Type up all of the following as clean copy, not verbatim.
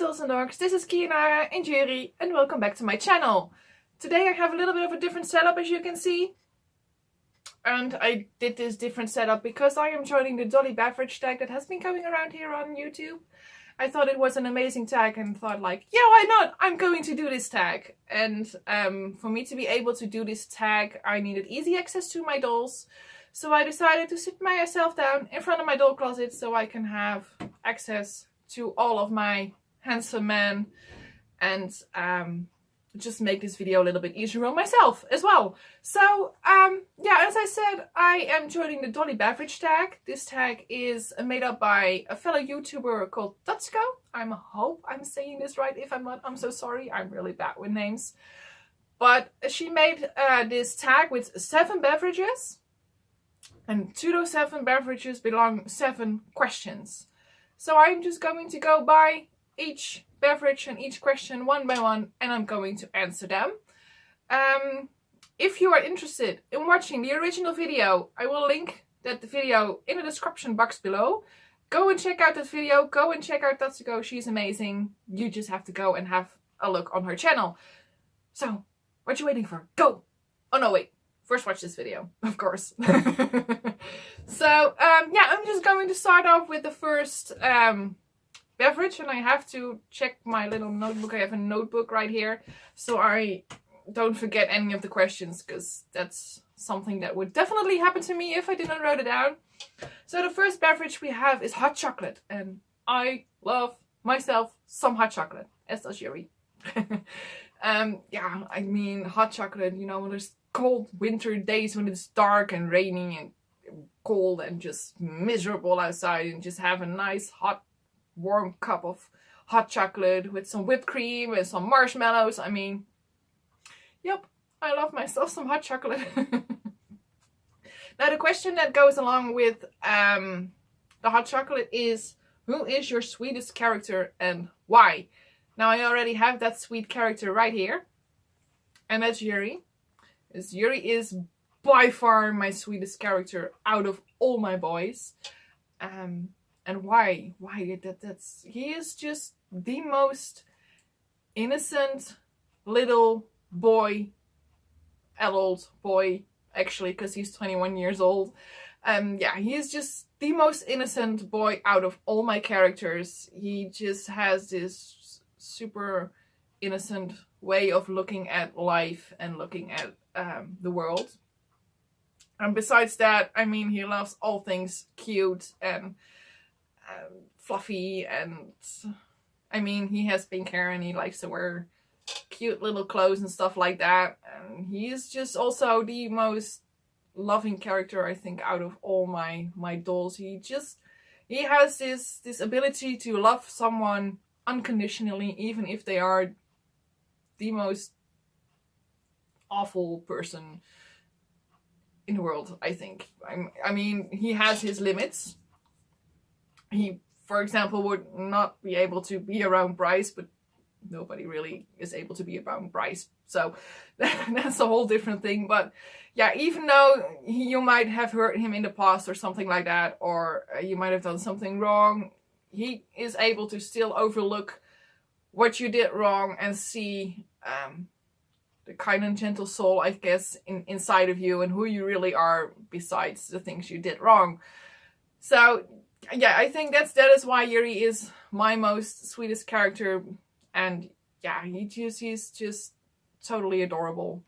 Dolls and Dorks, this is Kiana and Jerry and welcome back to my channel. Today I have a little bit of a different setup, as you can see. And I did this different setup because I am joining the Dolly Beverage Tag that has been going around here on YouTube. I thought it was an amazing tag and thought like, yeah, why not? I'm going to do this tag. And for me to be able to do this tag, I needed easy access to my dolls. So I decided to sit myself down in front of my doll closet so I can have access to all of my handsome men and just make this video a little bit easier on myself as well. So yeah, as I said, I am joining the Dolly Beverage Tag. This tag is made up by a fellow YouTuber called oXtatsukoXo. I hope I'm saying this right. If I'm not, I'm so sorry. I'm really bad with names. But she made this tag with 7 beverages. And to those 7 beverages belong 7 questions. So I'm just going to go by each beverage and each question one by one, and I'm going to answer them. If you are interested in watching the original video, I will link that video in the description box below. Go and check out that video. Go and check out oXtatsukoXo. She's amazing. You just have to go and have a look on her channel. So, what you waiting for? Go! Oh no, wait. First watch this video, of course. So, yeah, I'm just going to start off with the first beverage, and I have to check my little notebook. I have a notebook right here, so I don't forget any of the questions, because that's something that would definitely happen to me if I didn't write it down. So the first beverage we have is hot chocolate, and I love myself some hot chocolate, as does Yuri. Yeah, I mean, hot chocolate, you know, when there's cold winter days when it's dark and rainy and cold and just miserable outside, and just have a nice hot warm cup of hot chocolate with some whipped cream and some marshmallows. I mean, yep, I love myself some hot chocolate. Now the question that goes along with the hot chocolate is, who is your sweetest character and why? Now I already have that sweet character right here, and that's Yuri. Yuri is by far my sweetest character out of all my boys. And why? He is just the most innocent little boy, adult boy, actually, because he's 21 years old. Yeah, he is just the most innocent boy out of all my characters. He just has this super innocent way of looking at life and looking at the world. And besides that, I mean, he loves all things cute and fluffy, and I mean, he has pink hair and he likes to wear cute little clothes and stuff like that. And he is just also the most loving character, I think, out of all my dolls. He has this ability to love someone unconditionally, even if they are the most awful person in the world, I think. I mean, he has his limits. He, for example, would not be able to be around Bryce, but nobody really is able to be around Bryce. So that's a whole different thing. But yeah, even though you might have hurt him in the past or something like that, or you might have done something wrong, he is able to still overlook what you did wrong and see the kind and gentle soul, I guess, inside of you and who you really are besides the things you did wrong. So yeah, I think that is why Yuri is my most sweetest character. And yeah, he's just totally adorable.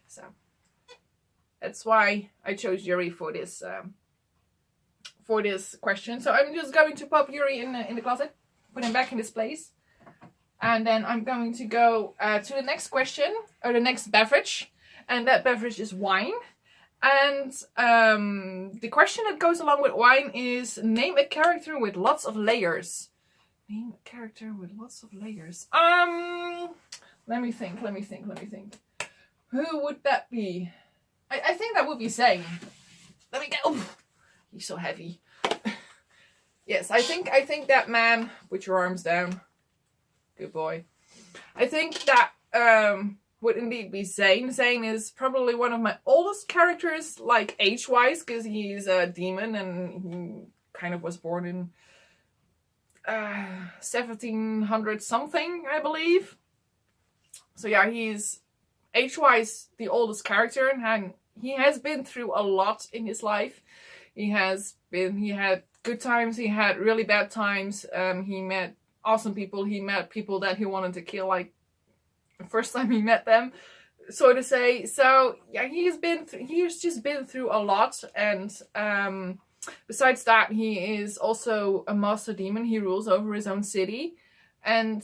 So that's why I chose Yuri for this question. So I'm just going to pop Yuri in the closet, put him back in his place. And then I'm going to go to the next question, or the next beverage. And that beverage is wine. And the question that goes along with wine is, name a character with lots of layers. Name a character with lots of layers. Let me think. Who would that be? I think that would be Zane. Let me get... Oh, he's so heavy. Yes, I think that man... Put your arms down. Good boy. I think that would indeed be Zane. Zane is probably one of my oldest characters, like age-wise, because he's a demon and he kind of was born in 1700 something, I believe. So yeah, he's age-wise the oldest character, and he has been through a lot in his life. He had good times, he had really bad times. He met awesome people, he met people that he wanted to kill, like the first time he met them, so to say. So yeah, he's just been through a lot. And besides that, he is also a master demon. He rules over his own city, and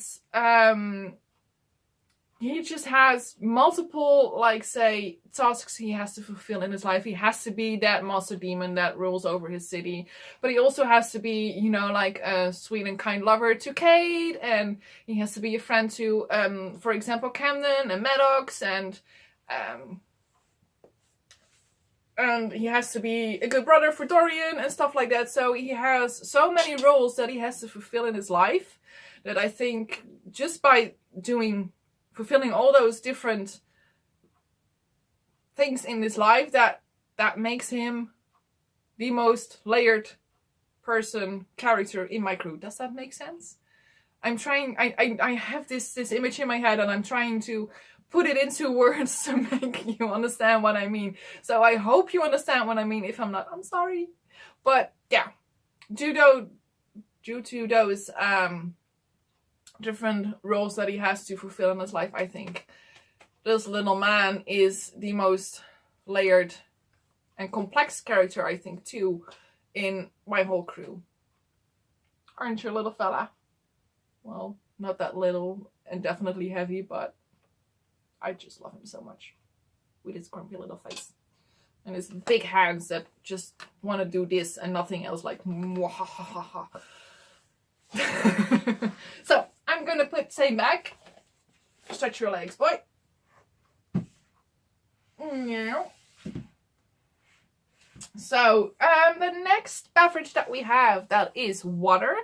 he just has multiple, like, say, tasks he has to fulfill in his life. He has to be that master demon that rules over his city, but he also has to be, you know, like a sweet and kind lover to Kate, and he has to be a friend to, for example, Camden and Maddox, and he has to be a good brother for Dorian and stuff like that. So he has so many roles that he has to fulfill in his life, that I think just by fulfilling all those different things in his life, that makes him the most layered character in my crew. Does that make sense? I'm trying, I have this image in my head, and I'm trying to put it into words to make you understand what I mean. So I hope you understand what I mean. If I'm not, I'm sorry. But yeah, due to those different roles that he has to fulfill in his life, I think this little man is the most layered and complex character, I think, too, in my whole crew. Aren't you, little fella? Well, not that little, and definitely heavy, but I just love him so much. With his grumpy little face. And his big hands that just want to do this and nothing else, like mwahahaha. So, I'm gonna put Same back. Stretch your legs, boy. Yeah. So, the next beverage that we have, that is water.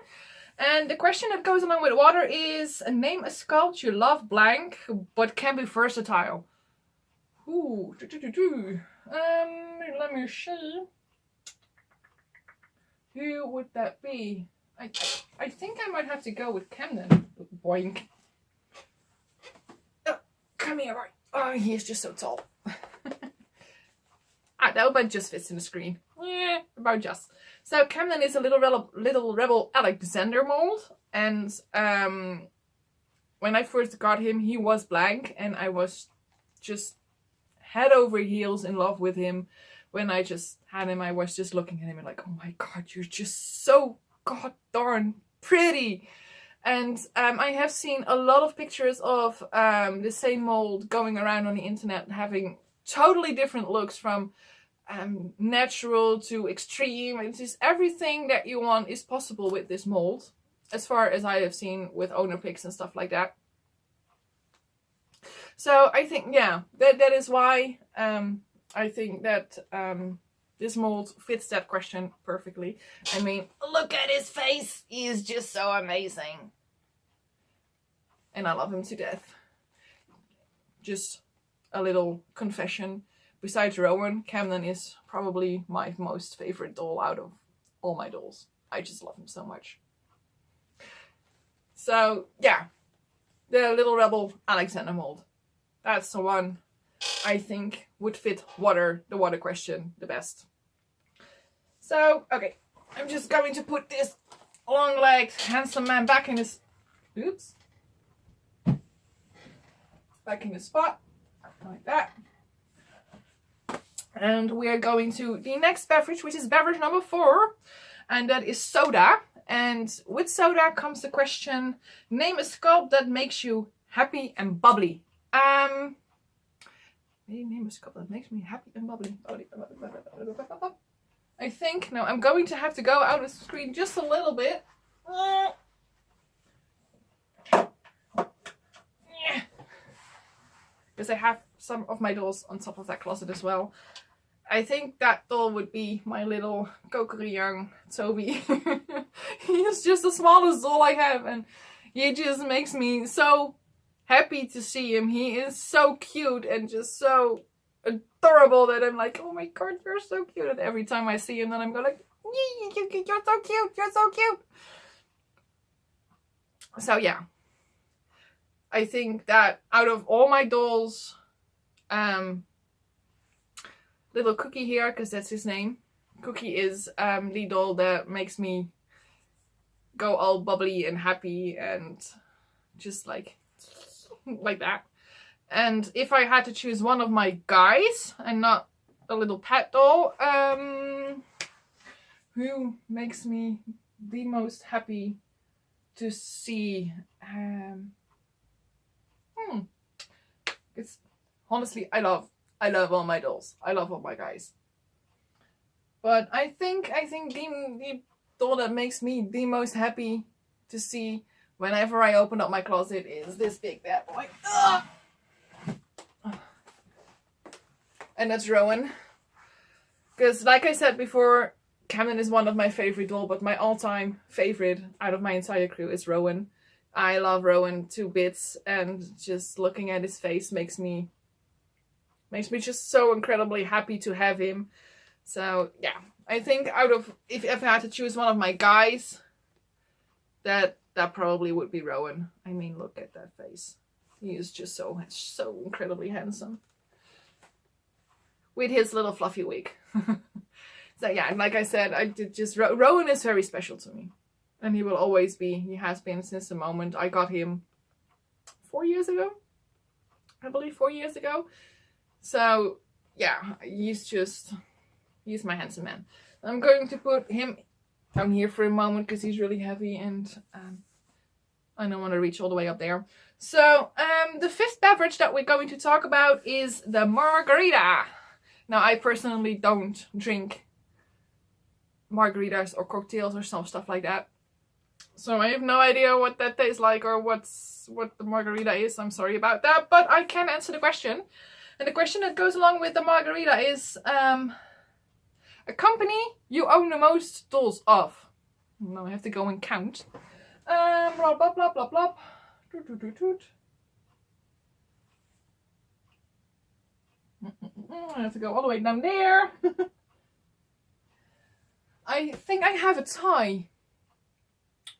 And the question that goes along with water is, name a sculpt you love blank, but can be versatile. Ooh, let me see. Who would that be? I think I might have to go with Camden. Boink. Oh, come here, boy. Oh, he is just so tall. I know, but just fits in the screen. Yeah, about just. So Camden is a little rebel Alexander mold, and when I first got him, he was blank, and I was just head over heels in love with him. When I just had him, I was just looking at him and like, oh my god, you're just so god darn pretty. And I have seen a lot of pictures of the same mold going around on the internet, having totally different looks, from natural to extreme. It's just everything that you want is possible with this mold, as far as I have seen with owner pics and stuff like that. So I think, yeah, that is why I think that this mold fits that question perfectly. I mean, look at his face. He is just so amazing. And I love him to death. Just a little confession. Besides Rowan, Camden is probably my most favorite doll out of all my dolls. I just love him so much. So, yeah. The little rebel Alexander mold. That's the one I think would fit the water question the best. So, okay. I'm just going to put this long-legged handsome man back in his... Oops. Back in his spot. Like that. And we are going to the next beverage, which is beverage number 4. And that is soda. And with soda comes the question, name a sculpt that makes you happy and bubbly. Name a sculpt that makes me happy and bubbly. I think, now I'm going to have to go out of the screen just a little bit. Because I have some of my dolls on top of that closet as well. I think that doll would be my little kokery young Toby. He is just the smallest doll I have, and he just makes me so happy to see him. He is so cute and just so adorable that I'm like, oh my god, you're so cute. And every time I see him, then I'm going like, you're so cute, you're so cute. So yeah, I think that out of all my dolls, little Cookie here, because that's his name, Cookie is the doll that makes me go all bubbly and happy and just like that. And if I had to choose one of my guys and not a little pet doll, who makes me the most happy to see, it's honestly, I love all my dolls. I love all my guys. But I think the doll that makes me the most happy to see whenever I open up my closet is this big bad boy. Ugh! And that's Rowan. Because like I said before, Camden is one of my favorite dolls, but my all-time favorite out of my entire crew is Rowan. I love Rowan to bits, and just looking at his face makes me just so incredibly happy to have him. So yeah, I think out of, if I had to choose one of my guys, that probably would be Rowan. I mean, look at that face. He is just so incredibly handsome. With his little fluffy wig. So yeah, like I said, Rowan is very special to me. And he will always be. He has been since the moment I got him 4 years ago. I believe 4 years ago. So yeah, he's my handsome man. I'm going to put him down here for a moment because he's really heavy and I don't want to reach all the way up there. So the fifth beverage that we're going to talk about is the margarita. Now I personally don't drink margaritas or cocktails or some stuff like that. So I have no idea what that tastes like or what the margarita is. I'm sorry about that, but I can answer the question. And the question that goes along with the margarita is a company you own the most dolls of. Now I have to go and count. Blah blah blah blah blah. I have to go all the way down there. I think I have a tie.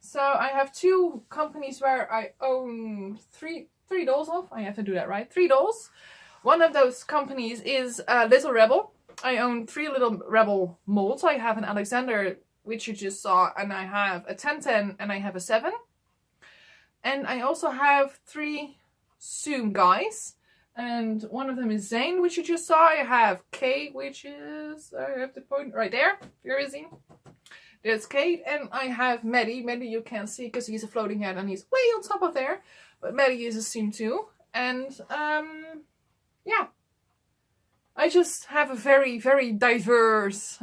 So I have two companies where I own three dolls of. I have to do that right. 3 dolls. One of those companies is Little Rebel. I own 3 Little Rebel molds. I have an Alexander, which you just saw, and I have a 1010 and I have a 7. And I also have 3 Zoom guys. And one of them is Zane, which you just saw. I have Kate, which is, I have to point right there. Where is he? There's Kate. And I have Maddie. Maddie you can't see because he's a floating head and he's way on top of there. But Maddie is a Zoom too. And yeah. I just have a very, very diverse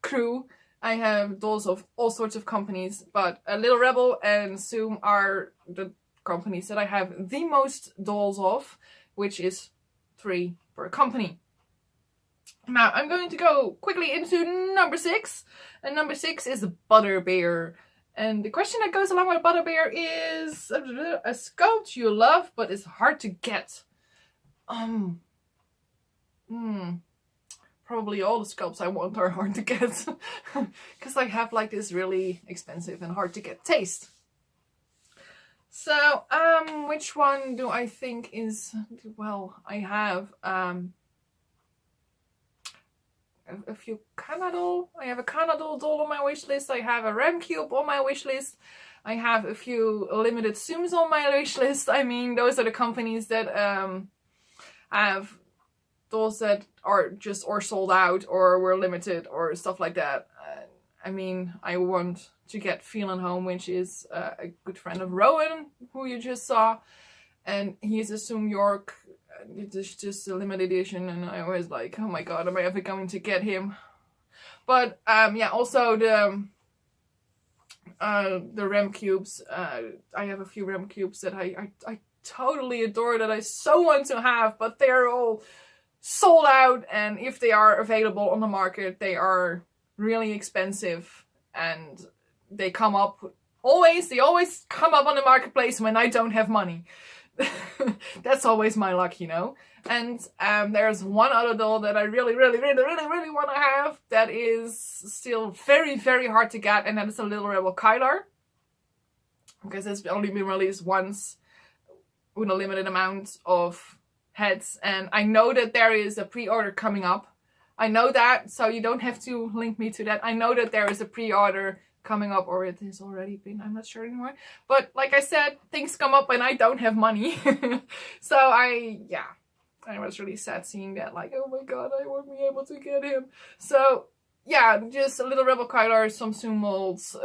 crew. I have dolls of all sorts of companies. But Little Rebel and Zoom are the companies that I have the most dolls of, which is 3 per company. Now, I'm going to go quickly into number 6. And number 6 is the Butterbear. And the question that goes along with Butterbear is a sculpt you love, but is hard to get. Probably all the sculpts I want are hard to get. Because I have like this really expensive and hard to get taste. So, which one do I think is, well, I have a few Canadol. I have a Canadol doll on my wish list. I have a Rem Cube on my wish list. I have a few limited Zooms on my wish list. I mean, those are the companies that have dolls that are just or sold out or were limited or stuff like that. I mean, I want to get Feelin' Home, which is a good friend of Rowan, who you just saw. And he's a Zoom York. It's just a limited edition. And I was like, oh my god, am I ever going to get him? But yeah, also the Rem Cubes. I have a few Rem Cubes that I totally adore, that I so want to have. But they're all sold out. And if they are available on the market, they are really expensive, and they come up they always come up on the marketplace when I don't have money. That's always my luck, you know. And there's one other doll that I really want to have that is still very, very hard to get, and that is a Little Rebel Kylar. because it's only been released once with a limited amount of heads, and I know that there is a pre-order coming up. I know that, so you don't have to link me to that. I know that there is a pre-order coming up, or it has already been, I'm not sure anymore. But like I said, things come up and I don't have money. So I was really sad seeing that, like, oh my god, I won't be able to get him. So yeah, just a little Rebel Kyler, some Zoom molds,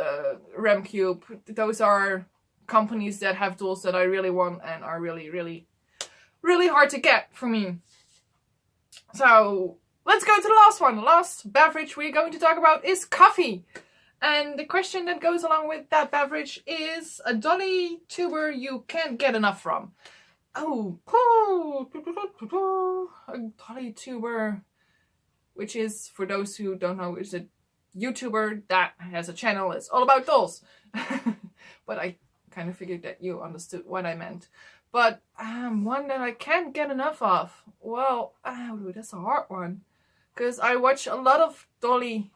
Remcube. Those are companies that have dolls that I really want and are really, really, really hard to get for me. So let's go to the last one. The last beverage we're going to talk about is coffee. And the question that goes along with that beverage is a Dolly tuber you can't get enough from. Oh, a Dolly tuber, which is, for those who don't know, is a YouTuber that has a channel. It's all about dolls. But I kind of figured that you understood what I meant. But one that I can't get enough of. Well, that's a hard one. Because I watch a lot of Dolly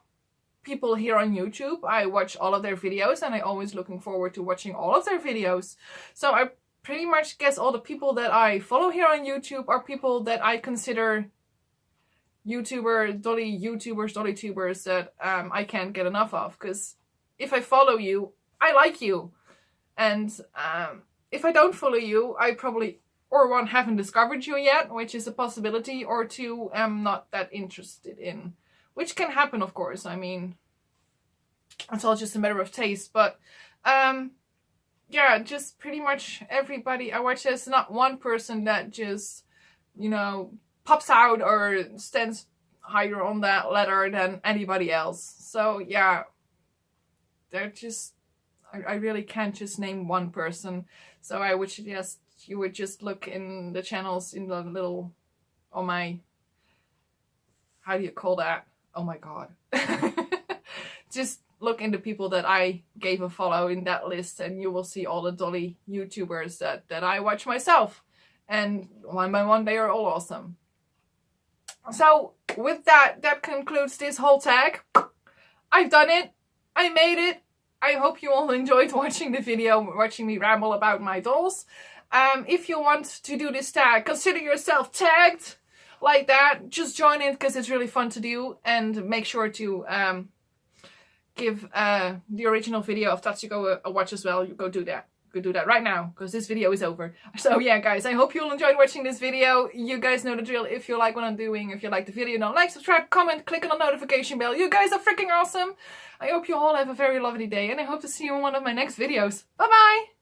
people here on YouTube. I watch all of their videos and I'm always looking forward to watching all of their videos. So I pretty much guess all the people that I follow here on YouTube are people that I consider Dolly tubers that I can't get enough of. Because if I follow you, I like you. And if I don't follow you, I probably, or one, haven't discovered you yet, which is a possibility, or two, am not that interested in. Which can happen, of course. I mean, it's all just a matter of taste. But yeah, just pretty much everybody I watch, there's not one person that just, you know, pops out or stands higher on that ladder than anybody else. So yeah, they're just, I really can't just name one person. So I would suggest you would just look in the channels in the little, on my, how do you call that? Oh my god. Just look into people that I gave a follow in that list and you will see all the Dolly YouTubers that I watch myself. And one by one, they are all awesome. So with that, that concludes this whole tag. I've done it. I made it. I hope you all enjoyed watching the video, watching me ramble about my dolls. If you want to do this tag, consider yourself tagged like that. Just join in because it's really fun to do, and make sure to give the original video of Tatsuko a watch as well. You go do that. Go do that right now because this video is over. So yeah, guys, I hope you all enjoyed watching this video. You guys know the drill. If you like what I'm doing, if you like the video, don't like, subscribe, comment, click on the notification bell. You guys are freaking awesome. I hope you all have a very lovely day, and I hope to see you in one of my next videos. Bye bye.